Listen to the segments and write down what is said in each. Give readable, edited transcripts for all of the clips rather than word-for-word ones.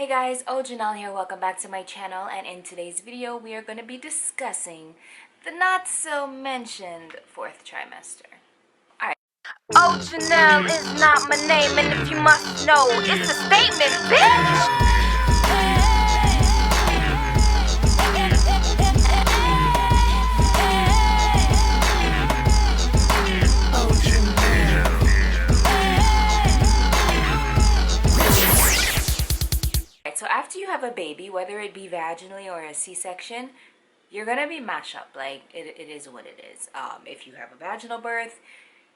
Hey guys, OhGinelle here. Welcome back to my channel, and in today's video we are going to be discussing the not so mentioned fourth trimester. Alright. OhGinelle is not my name, and if you must know, it's a statement, bitch! So after you have a baby, whether it be vaginally or a C-section, you're gonna be mashed up. Like it is what it is. If you have a vaginal birth,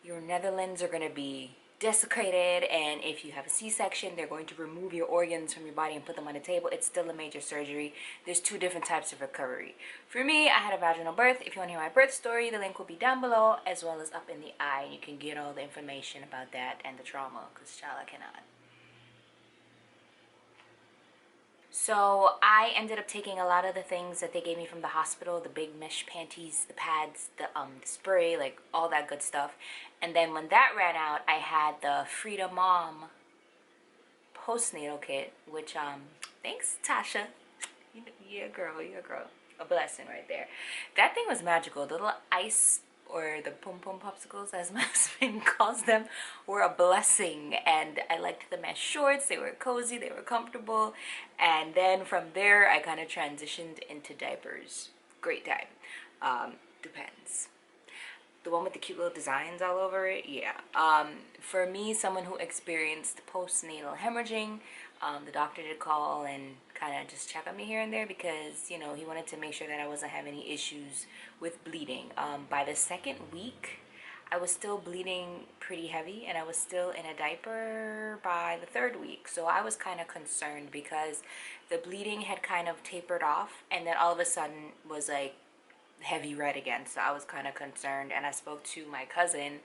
your Netherlands are gonna be desecrated, and if you have a C-section, they're going to remove your organs from your body and put them on the table. It's still a major surgery. There's two different types of recovery. For me, I had a vaginal birth. If you want to hear my birth story, the link will be down below, as well as up in the eye, and you can get all the information about that and the trauma, because child, I cannot. So I ended up taking a lot of the things that they gave me from the hospital, the big mesh panties, the pads, the spray, like all that good stuff. And then when that ran out, I had the Frida Mom postnatal kit, which thanks Tasha. You're a girl, a blessing right there. That thing was magical. The little ice, or the pom pom popsicles as my husband calls them, were a blessing. And I liked the mesh shorts. They were cozy, they were comfortable. And then from there I kind of transitioned into diapers. Great time. Depends. The one with the cute little designs all over it, yeah. For me, someone who experienced postnatal hemorrhaging, the doctor did call and kind of just check on me here and there, because, you know, he wanted to make sure that I wasn't having any issues with bleeding. By the second week, I was still bleeding pretty heavy, and I was still in a diaper by the third week. So I was kind of concerned, because the bleeding had kind of tapered off, and then all of a sudden was like heavy red again. So I was kind of concerned, and I spoke to my cousin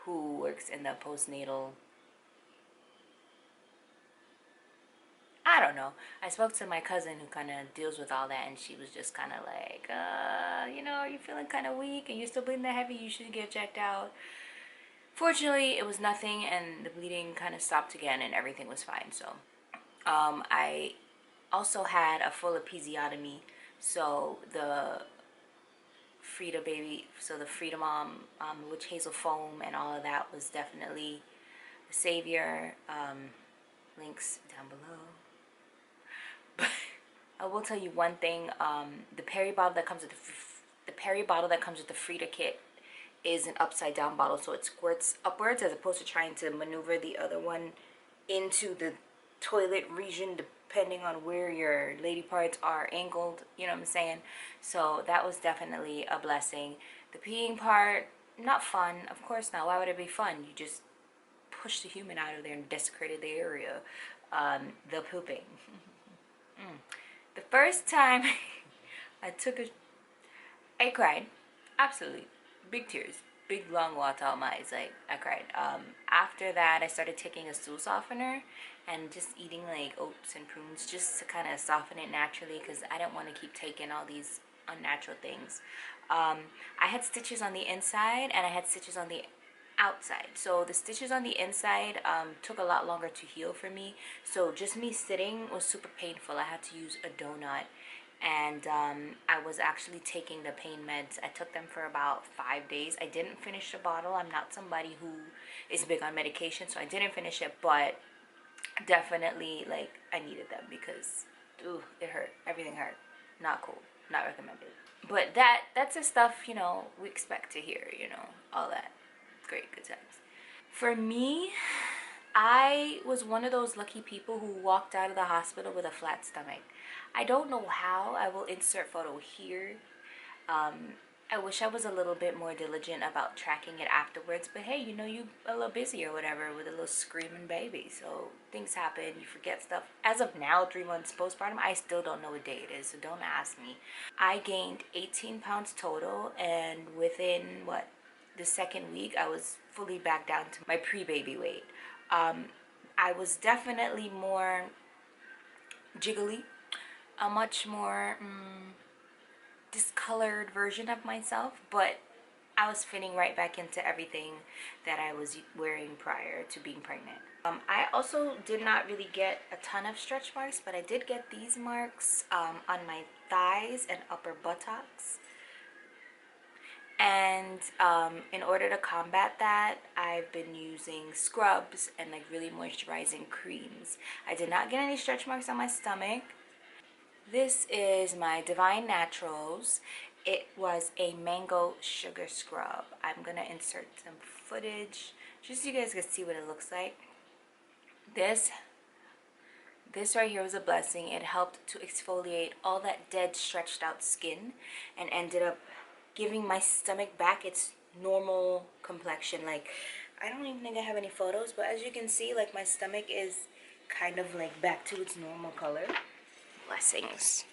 who works in the postnatal, I don't know. I spoke to my cousin who kind of deals with all that, and she was just kind of like, you know, are you feeling kind of weak and you're still bleeding that heavy? You should get checked out. Fortunately, it was nothing, and the bleeding kind of stopped again, and everything was fine. So I also had a full episiotomy. So the Frida baby, so the Frida Mom, witch hazel foam and all of that was definitely a savior. Links down below. But I will tell you one thing: the peri bottle that comes with the Frida kit is an upside down bottle, so it squirts upwards, as opposed to trying to maneuver the other one into the toilet region, depending on where your lady parts are angled. You know what I'm saying? So that was definitely a blessing. The peeing part, not fun, of course not. Why would it be fun? You just pushed the human out of there and desecrated the area. The pooping. The first time I cried. Absolutely. Big tears. Big long water out my eyes. Like, I cried. After that, I started taking a stool softener and just eating like oats and prunes, just to kind of soften it naturally, because I didn't want to keep taking all these unnatural things. I had stitches on the inside, and I had stitches on the outside. So the stitches on the inside took a lot longer to heal for me. So just me sitting was super painful. I had to use a donut, and I was actually taking the pain meds. I took them for about 5 days. I didn't finish the bottle. I'm not somebody who is big on medication, so I didn't finish it, but definitely, like, I needed them, because ooh, it hurt. Everything hurt. Not cool. Not recommended. But that's the stuff, you know, we expect to hear, you know, all that. Great, good times. For me, I was one of those lucky people who walked out of the hospital with a flat stomach. I don't know how. I will insert photo here. I wish I was a little bit more diligent about tracking it afterwards, but hey, you know, you a little busy or whatever with a little screaming baby, so things happen, you forget stuff. As of now, 3 months postpartum, I still don't know what day it is, so don't ask me. I gained 18 pounds total, and within the second week, I was fully back down to my pre-baby weight. I was definitely more jiggly, a much more discolored version of myself, but I was fitting right back into everything that I was wearing prior to being pregnant. I also did not really get a ton of stretch marks, but I did get these marks on my thighs and upper buttocks. And in order to combat that, I've been using scrubs and like really moisturizing creams. I did not get any stretch marks on my stomach. This is my Divine Naturals. It was a mango sugar scrub. I'm gonna insert some footage just so you guys can see what it looks like. This right here was a blessing. It helped to exfoliate all that dead, stretched out skin and ended up giving my stomach back its normal complexion. Like, I don't even think I have any photos, but as you can see, like, my stomach is kind of like back to its normal color. Blessings.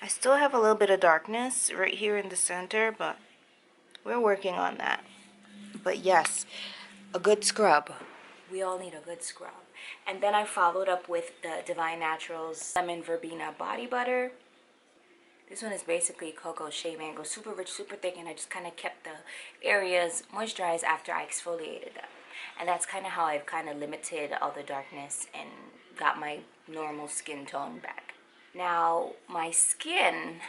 I still have a little bit of darkness right here in the center, but we're working on that. But yes, a good scrub. We all need a good scrub. And then I followed up with the Divine Naturals Lemon Verbena Body Butter. This one is basically cocoa shea mango, super rich, super thick, and I just kind of kept the areas moisturized after I exfoliated them. And that's kind of how I've kind of limited all the darkness and got my normal skin tone back. Now, my skin,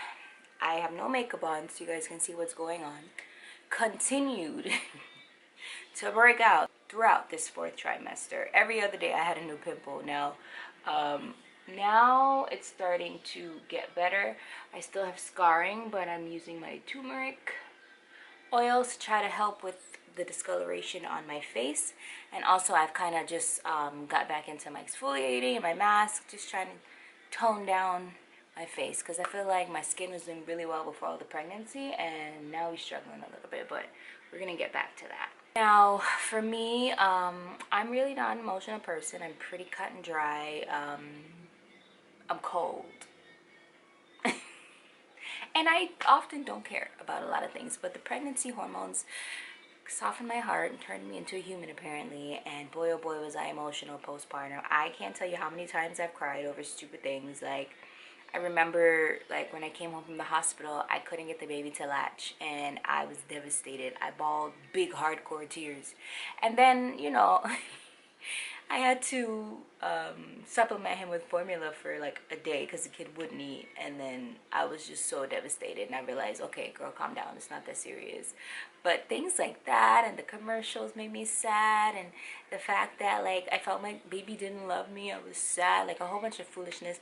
I have no makeup on, so you guys can see what's going on, continued to break out throughout this 4th trimester. Every other day I had a new pimple. Now it's starting to get better. I still have scarring, but I'm using my turmeric oils to try to help with the discoloration on my face. And also I've kind of just got back into my exfoliating and my mask, just trying to tone down my face, because I feel like my skin was doing really well before all the pregnancy, and now we're struggling a little bit, but we're gonna get back to that. Now, for me, I'm really not an emotional person. I'm pretty cut and dry. I'm cold. And I often don't care about a lot of things, but the pregnancy hormones softened my heart and turned me into a human, apparently. And boy, oh boy, was I emotional postpartum. I can't tell you how many times I've cried over stupid things. Like, I remember, like, when I came home from the hospital, I couldn't get the baby to latch, and I was devastated. I bawled big, hardcore tears. And then, you know, I had to supplement him with formula for like a day because the kid wouldn't eat. And then I was just so devastated, and I realized, okay, girl, calm down, it's not that serious. But things like that and the commercials made me sad, and the fact that, like, I felt my baby didn't love me, I was sad, like a whole bunch of foolishness.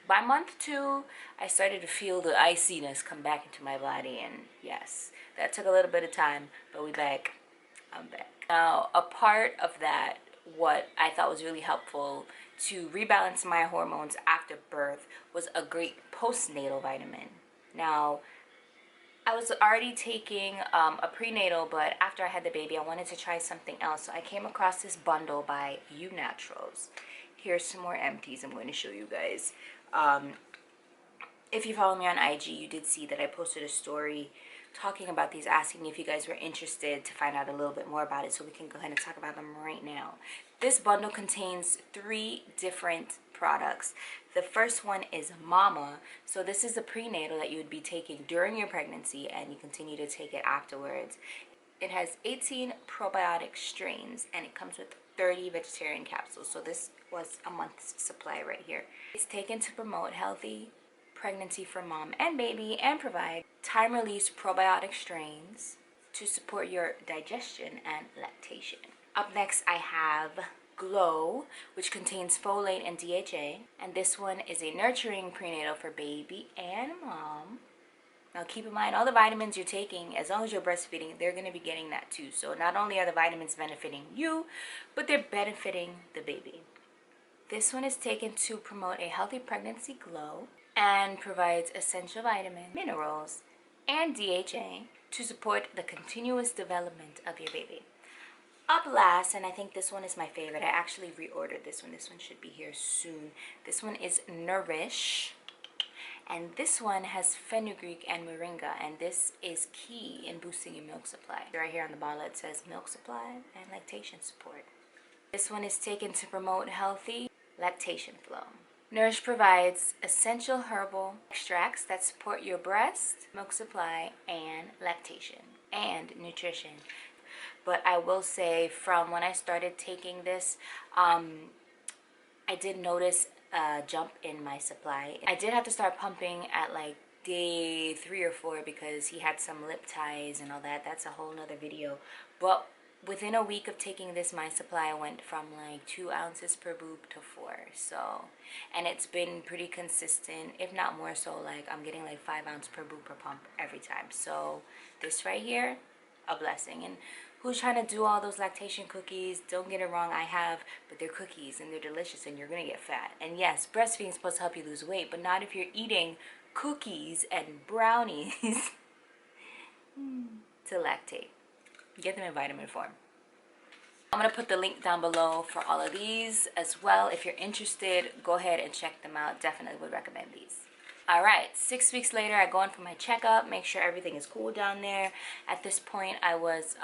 By month 2, I started to feel the iciness come back into my body, and yes, that took a little bit of time, but we back. I'm back. Now, a part of that, what I thought was really helpful to rebalance my hormones after birth, was a great postnatal vitamin. Now, I was already taking a prenatal, but after I had the baby, I wanted to try something else. So I came across this bundle by UNaturals. Here's some more empties I'm going to show you guys. If you follow me on IG, you did see that I posted a story talking about these, asking if you guys were interested to find out a little bit more about it, so we can go ahead and talk about them right now. This bundle contains 3 different products. The first one is Mama. So this is a prenatal that you would be taking during your pregnancy, and you continue to take it afterwards. It has 18 probiotic strains, and it comes with 30 vegetarian capsules. So this was a month's supply right here. It's taken to promote healthy pregnancy for mom and baby, and provide time-release probiotic strains to support your digestion and lactation. Up next, I have Glow, which contains folate and DHA, and this one is a nurturing prenatal for baby and mom. Now keep in mind, all the vitamins you're taking, as long as you're breastfeeding, they're going to be getting that too. So not only are the vitamins benefiting you, but they're benefiting the baby. This one is taken to promote a healthy pregnancy glow and provides essential vitamins, minerals, and DHA to support the continuous development of your baby. Up last, and I think this one is my favorite, I actually reordered this one. This one should be here soon. This one is Nourish. And this one has fenugreek and moringa, and this is key in boosting your milk supply. Right here on the bottle it says milk supply and lactation support. This one is taken to promote healthy lactation flow. Nourish provides essential herbal extracts that support your breast, milk supply, and lactation and nutrition. But I will say, from when I started taking this, I did notice a jump in my supply. I did have to start pumping at like day 3 or 4 because he had some lip ties and all that. That's a whole nother video. But within a week of taking this, my supply went from like 2 ounces per boob to 4. So, and it's been pretty consistent, if not more so. Like I'm getting like 5 ounces per boob per pump every time. So this right here, a blessing. And who's trying to do all those lactation cookies? Don't get it wrong, I have, but they're cookies and they're delicious and you're gonna get fat. And yes, breastfeeding is supposed to help you lose weight, but not if you're eating cookies and brownies to lactate. Get them in vitamin form. I'm gonna put the link down below for all of these as well. If you're interested, go ahead and check them out. Definitely would recommend these. All right, 6 weeks later, I go in for my checkup, make sure everything is cool down there. At this point, I was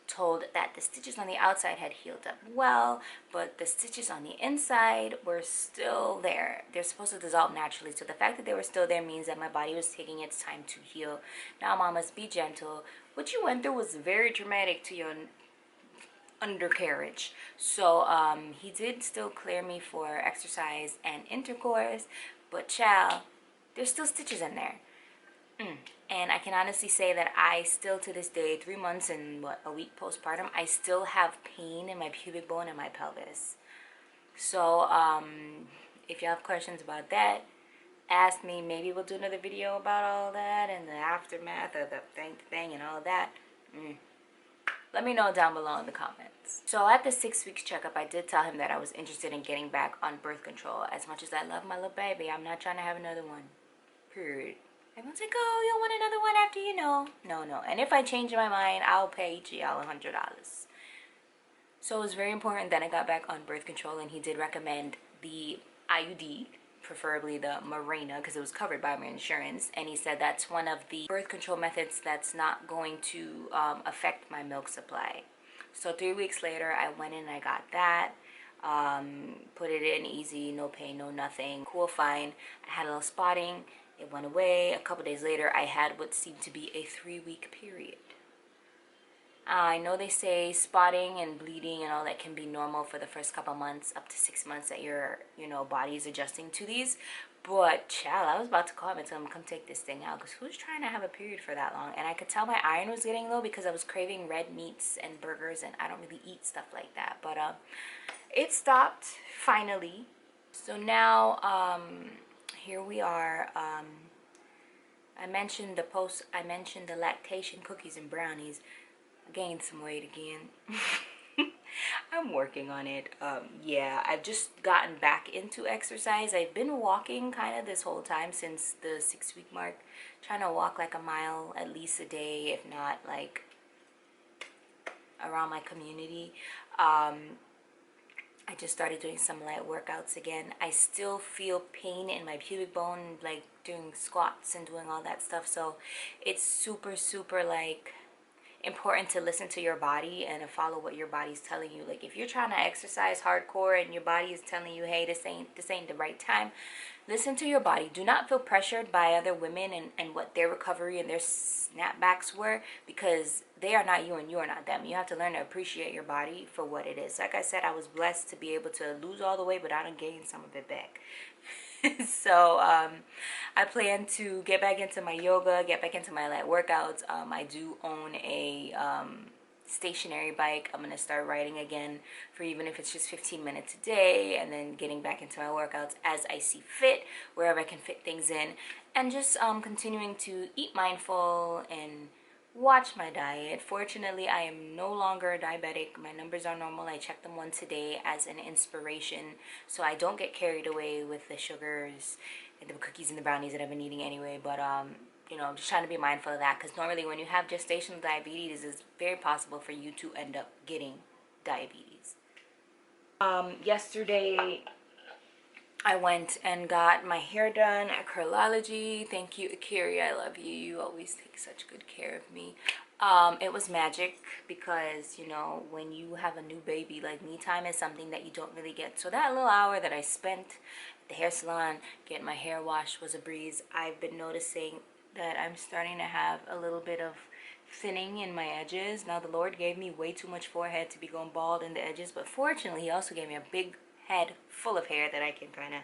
told that the stitches on the outside had healed up well, but the stitches on the inside were still there. They're supposed to dissolve naturally, so the fact that they were still there means that my body was taking its time to heal. Now, mamas, be gentle. What you went through was very traumatic to your undercarriage. So he did still clear me for exercise and intercourse, but child, there's still stitches in there. And I can honestly say that I still, to this day, 3 months and a week postpartum, I still have pain in my pubic bone and my pelvis. So if you have questions about that, ask me. Maybe we'll do another video about all that and the aftermath of the thing and all of that. Let me know down below in the comments. So at the 6 weeks checkup, I did tell him that I was interested in getting back on birth control. As much as I love my little baby, I'm not trying to have another one. Period. Everyone's like, oh, you'll want another one after you know. No. And if I change my mind, I'll pay each of y'all $100. So it was very important that I got back on birth control, and he did recommend the IUD, preferably the Mirena, because it was covered by my insurance. And he said that's one of the birth control methods that's not going to affect my milk supply. So 3 weeks later, I went in and I got that. Put it in easy, no pain, no nothing. Cool, fine. I had a little spotting. It went away. A couple days later, I had what seemed to be a 3-week period. I know they say spotting and bleeding and all that can be normal for the first couple months, up to 6 months that your body is adjusting to these. But child, I was about to call him and tell him, come take this thing out, because who's trying to have a period for that long? And I could tell my iron was getting low because I was craving red meats and burgers, and I don't really eat stuff like that. But it stopped finally. So now here we are. I mentioned the lactation cookies and brownies. I gained some weight again. I'm working on it. Yeah, I've just gotten back into exercise. I've been walking kind of this whole time since the 6-week mark, trying to walk like a mile at least a day, if not like around my community. I just started doing some light workouts again. I still feel pain in my pubic bone, like doing squats and doing all that stuff. So it's super like important to listen to your body and to follow what your body's telling you. Like if you're trying to exercise hardcore and your body is telling you, hey, this ain't the right time, listen to your body. Do not feel pressured by other women and what their recovery and their snapbacks were, because they are not you and you are not them. You have to learn to appreciate your body for what it is. Like I said, I was blessed to be able to lose all the weight, but I done gained some of it back. So I plan to get back into my yoga, get back into my light workouts. I do own a stationary bike. I'm going to start riding again for even if it's just 15 minutes a day, and then getting back into my workouts as I see fit, wherever I can fit things in, and just continuing to eat mindful and watch my diet. Fortunately, I am no longer diabetic. My numbers are normal. I check them once a day as an inspiration, so I don't get carried away with the sugars and the cookies and the brownies that I've been eating anyway. But you know, just trying to be mindful of that, because normally when you have gestational diabetes, it's very possible for you to end up getting diabetes. Yesterday I went and got my hair done at Curlology. Thank you, Akiri. I love you. You always take such good care of me. It was magic because, you know, when you have a new baby, like me time is something that you don't really get. So that little hour that I spent at the hair salon getting my hair washed was a breeze. I've been noticing that I'm starting to have a little bit of thinning in my edges. Now the Lord gave me way too much forehead to be going bald in the edges, but fortunately he also gave me a big head full of hair that I can kind of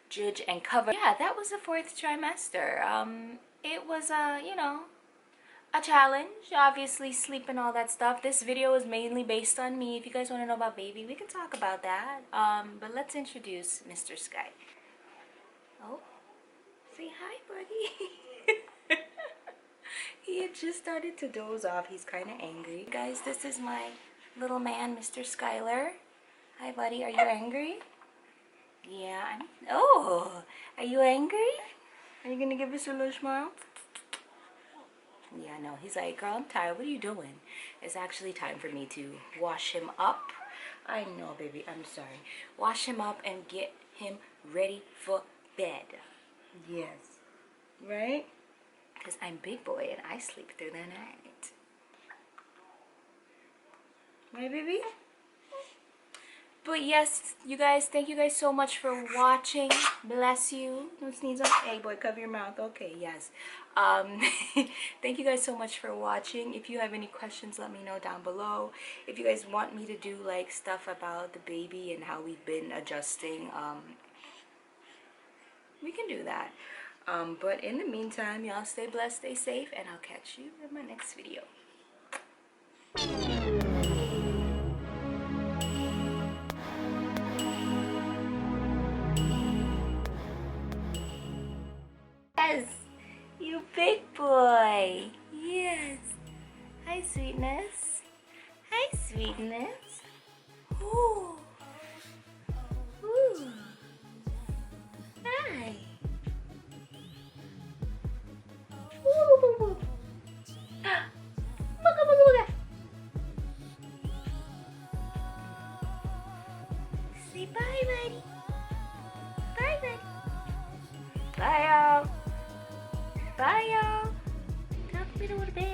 judge and cover. Yeah, that was the 4th trimester. It was you know, a challenge, obviously, sleep and all that stuff. This video is mainly based on me. If you guys want to know about baby, we can talk about that. But let's introduce Mr. Sky. Oh, say hi, buddy. He had just started to doze off. He's kind of angry. Guys, this is my little man, Mr. Skylar. Hi, buddy. Are you angry? Yeah, oh, are you angry? Are you gonna give us a little smile? Yeah, no, he's like, girl, I'm tired. What are you doing? It's actually time for me to wash him up. I know, baby, I'm sorry. Wash him up and get him ready for bed. Yes. Right? Because I'm big boy and I sleep through the night. Right, baby? But yes, you guys, thank you guys so much for watching. Bless you. Don't sneeze on. Hey, boy, cover your mouth. Okay, yes. Thank you guys so much for watching. If you have any questions, let me know down below. If you guys want me to do like stuff about the baby and how we've been adjusting, we can do that. But in the meantime, y'all stay blessed, stay safe, and I'll catch you in my next video. Yes, you big boy. Yes. Hi, sweetness. Hi, sweetness. Ooh. Ooh. Hi. Ooh. Booga, booga, booga. Say bye, buddy. Bye, buddy. Bye, y'all. Bye, y'all. Time for me to go to bed.